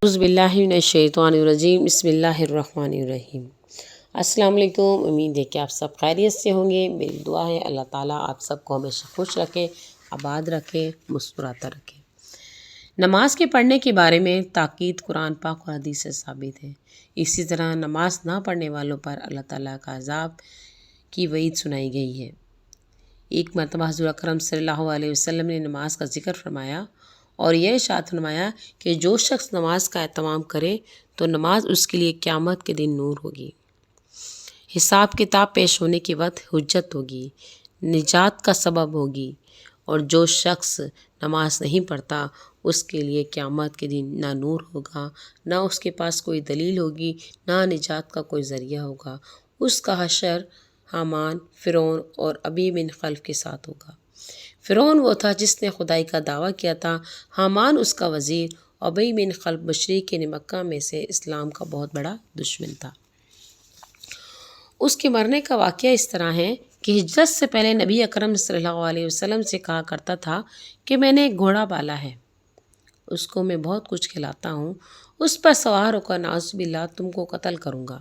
اعوذ باللہ من الشیطان الرجیم، بسم اللہ الرحمن الرحیم۔ السلام علیکم، امید ہے کہ آپ سب خیریت سے ہوں گے۔ میری دعا ہے اللہ تعالیٰ آپ سب کو ہمیشہ خوش رکھے، آباد رکھے، مسکراتا رکھے۔ نماز کے پڑھنے کے بارے میں تاکید قرآن پاک اور حدیث سے ثابت ہے۔ اسی طرح نماز نہ پڑھنے والوں پر اللہ تعالیٰ کا عذاب کی وعید سنائی گئی ہے۔ ایک مرتبہ حضور اکرم صلی اللہ علیہ وسلم نے نماز کا ذکر فرمایا اور یہ ارشاد فرمایا کہ جو شخص نماز کا اہتمام کرے تو نماز اس کے لیے قیامت کے دن نور ہوگی، حساب کتاب پیش ہونے کے وقت حجت ہوگی، نجات کا سبب ہوگی، اور جو شخص نماز نہیں پڑھتا اس کے لیے قیامت کے دن نہ نور ہوگا، نہ اس کے پاس کوئی دلیل ہوگی، نہ نجات کا کوئی ذریعہ ہوگا۔ اس کا حشر حامان، فرعون اور ابی بن خلف کے ساتھ ہوگا۔ فرعون وہ تھا جس نے خدائی کا دعویٰ کیا تھا، حامان اس کا وزیر، ابی بن خلف مشرک مکہ میں سے اسلام کا بہت بڑا دشمن تھا۔ اس کے مرنے کا واقعہ اس طرح ہے کہ ہجرت سے پہلے نبی اکرم صلی اللہ علیہ وسلم سے کہا کرتا تھا کہ میں نے ایک گھوڑا پالا ہے، اس کو میں بہت کچھ کھلاتا ہوں، اس پر سوار ہو کر نعوذ باللہ تم کو قتل کروں گا۔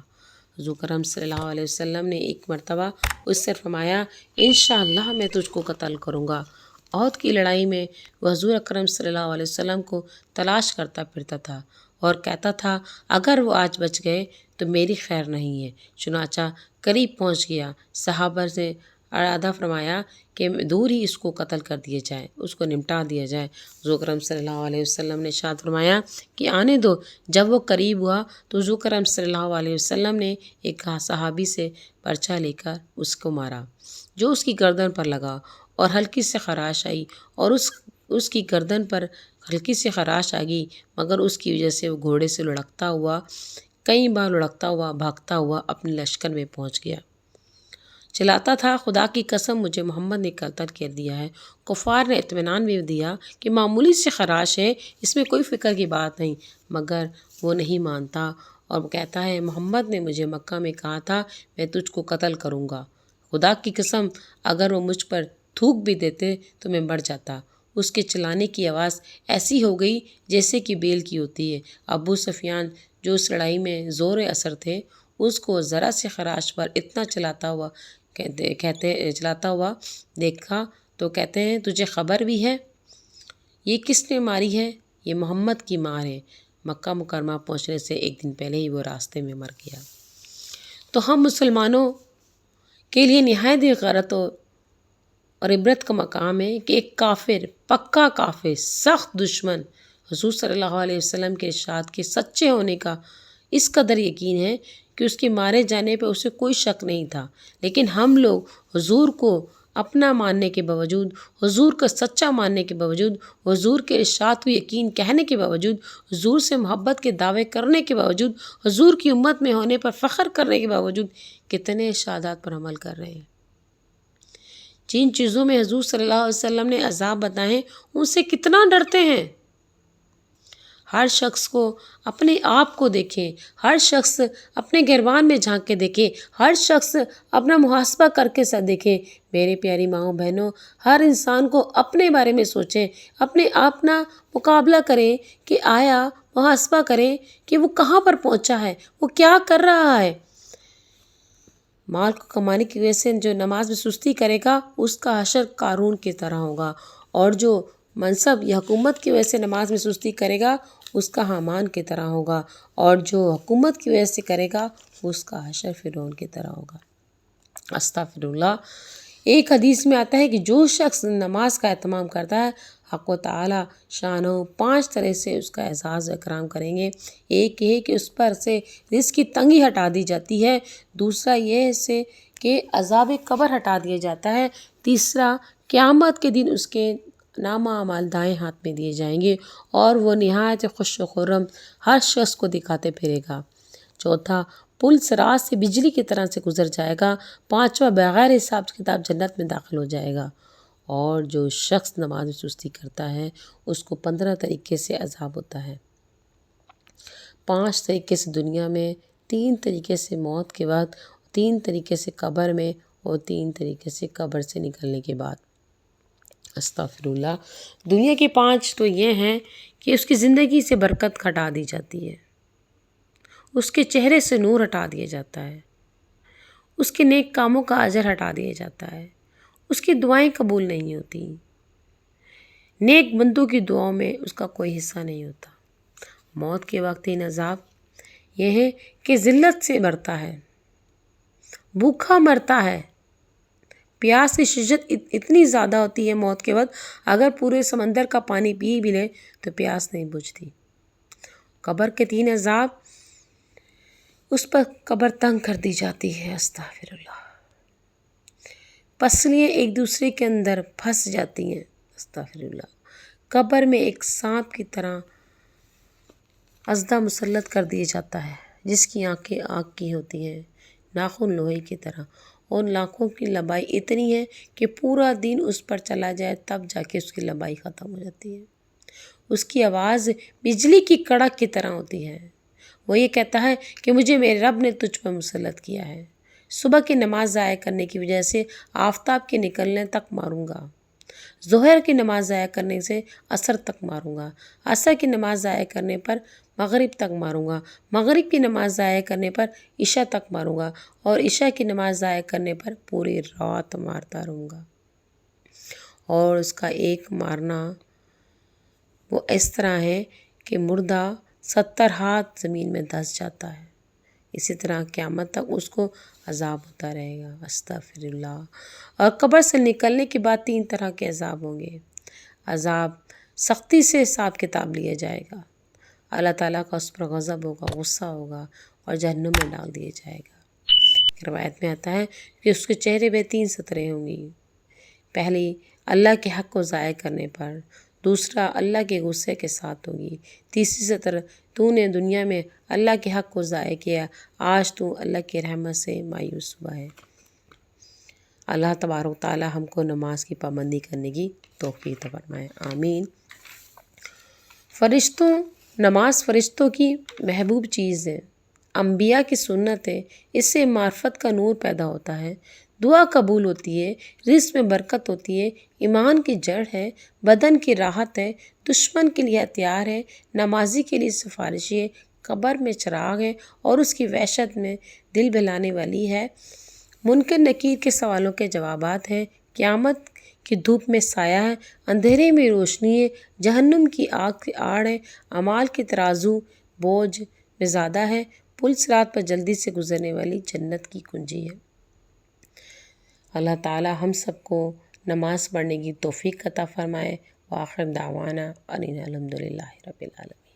حضور کرم صلی اللہ علیہ وسلم نے ایک مرتبہ اس سے فرمایا انشاءاللہ میں تجھ کو قتل کروں گا۔ احد کی لڑائی میں وہ حضور اکرم صلی اللہ علیہ وسلم کو تلاش کرتا پھرتا تھا اور کہتا تھا اگر وہ آج بچ گئے تو میری خیر نہیں ہے۔ چنانچہ قریب پہنچ گیا، صحابہ سے ارادہ فرمایا کہ دور ہی اس کو قتل کر دیا جائے، اس کو نمٹا دیا جائے۔ حضور کرم صلی اللہ علیہ وسلم نے ارشاد فرمایا کہ آنے دو۔ جب وہ قریب ہوا تو حضور کرم صلی اللہ علیہ وسلم نے ایک صحابی سے پرچہ لے کر اس کو مارا جو اس کی گردن پر لگا اور ہلکی سے خراش آئی، اور اس کی گردن پر ہلکی سی خراش آ گئی، مگر اس کی وجہ سے وہ گھوڑے سے لڑکتا ہوا، کئی بار لڑکتا ہوا، بھاگتا ہوا اپنے لشکر میں پہنچ گیا۔ چلاتا تھا خدا کی قسم مجھے محمد نے قتل کر دیا ہے۔ کفار نے اطمینان بھی دیا کہ معمولی سی خراش ہے، اس میں کوئی فکر کی بات نہیں، مگر وہ نہیں مانتا اور کہتا ہے محمد نے مجھے مکہ میں کہا تھا میں تجھ کو قتل کروں گا، خدا کی قسم اگر وہ مجھ پر تھوک بھی دیتے تو میں مر جاتا۔ اس کے چلانے کی آواز ایسی ہو گئی جیسے کہ بیل کی ہوتی ہے۔ ابو سفیان جو اس لڑائی میں زور اثر تھے، اس کو ذرا سے خراش پر اتنا چلاتا ہوا دیکھا تو کہتے ہیں تجھے خبر بھی ہے یہ کس نے ماری ہے؟ یہ محمد کی مار ہے۔ مکہ مکرمہ پہنچنے سے ایک دن پہلے ہی وہ راستے میں مر گیا۔ تو ہم مسلمانوں کے لیے نہایت ہی غیرت اور عبرت کا مقام ہے کہ ایک کافر، پکا کافر، سخت دشمن حضور صلی اللہ علیہ وسلم کے ارشاد کے سچے ہونے کا اس قدر یقین ہے کہ اس کے مارے جانے پہ اسے کوئی شک نہیں تھا، لیکن ہم لوگ حضور کو اپنا ماننے کے باوجود، حضور کا سچا ماننے کے باوجود، حضور کے ارشاد کو یقین کہنے کے باوجود، حضور سے محبت کے دعوے کرنے کے باوجود، حضور کی امت میں ہونے پر فخر کرنے کے باوجود کتنے ارشادات پر عمل کر رہے ہیں۔ جن چیزوں میں حضور صلی اللہ علیہ وسلم نے عذاب بتائے ان سے کتنا ڈرتے ہیں۔ ہر شخص کو اپنے آپ کو دیکھیں، ہر شخص اپنے گریبان میں جھانک کے دیکھیں، ہر شخص اپنا محاسبہ کر کے ساتھ دیکھیں۔ میرے پیاری ماؤں بہنوں، ہر انسان کو اپنے بارے میں سوچیں، اپنے اپنا مقابلہ کریں کہ آیا محاسبہ کریں کہ وہ کہاں پر پہنچا ہے، وہ کیا کر رہا ہے۔ مال کو کمانے کی وجہ سے جو نماز میں سستی کرے گا اس کا حشر قارون کی طرح ہوگا، اور جو منصب یا حکومت کی وجہ سے نماز میں سستی کرے گا اس کا حامان کی طرح ہوگا، اور جو حکومت کی وجہ سے کرے گا اس کا حشر فرعون کی طرح ہوگا۔ استغفر اللہ۔ ایک حدیث میں آتا ہے کہ جو شخص نماز کا اہتمام کرتا ہے حق و تعالی شانہ 5 طرح سے اس کا اعزاز و اکرام کریں گے۔ ایک یہ کہ اس پر سے رزق کی تنگی ہٹا دی جاتی ہے، دوسرا یہ سے کہ عذاب قبر ہٹا دیا جاتا ہے، تیسرا قیامت کے دن اس کے نامہ اعمال دائیں ہاتھ میں دیے جائیں گے اور وہ نہایت خوش و خرم ہر شخص کو دکھاتے پھرے گا۔ چوتھا پل صراط سے بجلی کی طرح سے گزر جائے گا۔ پانچواں بغیر حساب کتاب جنت میں داخل ہو جائے گا۔ اور جو شخص نماز میں سستی کرتا ہے اس کو 15 طریقے سے عذاب ہوتا ہے، 5 طریقے سے دنیا میں، 3 طریقے سے موت کے وقت، 3 طریقے سے قبر میں، اور 3 طریقے سے قبر سے نکلنے کے بعد۔ استغفر اللہ۔ دنیا کی 5 تو یہ ہیں کہ اس کی زندگی سے برکت ہٹا دی جاتی ہے، اس کے چہرے سے نور ہٹا دیا جاتا ہے، اس کے نیک کاموں کا اجر ہٹا دیا جاتا ہے، اس کی دعائیں قبول نہیں ہوتی، نیک بندوں کی دعاؤں میں اس کا کوئی حصہ نہیں ہوتا۔ موت کے وقت ان عذاب یہ ہے کہ ذلت سے مرتا ہے، بھوکا مرتا ہے، پیاس کی شدت اتنی زیادہ ہوتی ہے موت کے وقت، اگر پورے سمندر کا پانی پی بھی لے تو پیاس نہیں بجھتی۔ قبر کے 3 عذاب، اس پر قبر تنگ کر دی جاتی ہے، استغفر اللہ، پسلیاں ایک دوسرے کے اندر پھنس جاتی ہیں، استغفر اللہ، قبر میں ایک سانپ کی طرح اژدھا مسلط کر دیا جاتا ہے جس کی آنکھیں آگ کی ہوتی ہیں، ناخن لوہے کی طرح، اور ناخن کی لمبائی اتنی ہے کہ پورا دن اس پر چلا جائے تب جا کے اس کی لمبائی ختم ہو جاتی ہے۔ اس کی آواز بجلی کی کڑک کی طرح ہوتی ہے، وہ یہ کہتا ہے کہ مجھے میرے رب نے تجھ پر مسلط کیا ہے، صبح کی نماز ضائع کرنے کی وجہ سے آفتاب کے نکلنے تک ماروں گا، ظہر کی نماز ضائع کرنے سے عصر تک ماروں گا، عصر کی نماز ضائع کرنے پر مغرب تک ماروں گا، مغرب کی نماز ضائع کرنے پر عشاء تک ماروں گا، اور عشاء کی نماز ضائع کرنے پر پوری رات مارتا رہوں گا۔ اور اس کا ایک مارنا وہ اس طرح ہے کہ مردہ 70 ہاتھ زمین میں دھس جاتا ہے، اسی طرح قیامت تک اس کو عذاب ہوتا رہے گا، استغفر اللہ۔ اور قبر سے نکلنے کے بعد 3 طرح کے عذاب ہوں گے۔ عذاب سختی سے حساب کتاب لیا جائے گا، اللہ تعالیٰ کا اس پر غضب ہوگا، غصہ ہوگا، اور جہنم میں ڈال دیا جائے گا۔ روایت میں آتا ہے کہ اس کے چہرے پہ 3 سطریں ہوں گی، پہلی اللہ کے حق کو ضائع کرنے پر، دوسرا اللہ کے غصے کے ساتھ ہوگی، تیسری سطر تو نے دنیا میں اللہ کے حق کو ضائع کیا، آج تو اللہ کی رحمت سے مایوس ہوا ہے۔ اللہ تبارک و تعالی ہم کو نماز کی پابندی کرنے کی توفیق عطا فرمائے، آمین۔ نماز فرشتوں کی محبوب چیز ہے، انبیاء کی سنت ہے، اس سے معرفت کا نور پیدا ہوتا ہے، دعا قبول ہوتی ہے، رزق میں برکت ہوتی ہے، ایمان کی جڑ ہے، بدن کی راحت ہے، دشمن کے لیے ہتھیار ہے، نمازی کے لیے سفارشی ہے، قبر میں چراغ ہے اور اس کی وحشت میں دل بہلانے والی ہے، منکر نکیر کے سوالوں کے جوابات ہیں، قیامت کی دھوپ میں سایہ ہے، اندھیرے میں روشنی ہے، جہنم کی آگ کی آڑ ہے، اعمال کے ترازو بوجھ میں زیادہ ہے، پل صراط پر جلدی سے گزرنے والی جنت کی کنجی ہے۔ اللہ تعالی ہم سب کو نماز پڑھنے کی توفیق عطا فرمائے۔ وآخر دعوانا ان الحمدللہ رب العالمین۔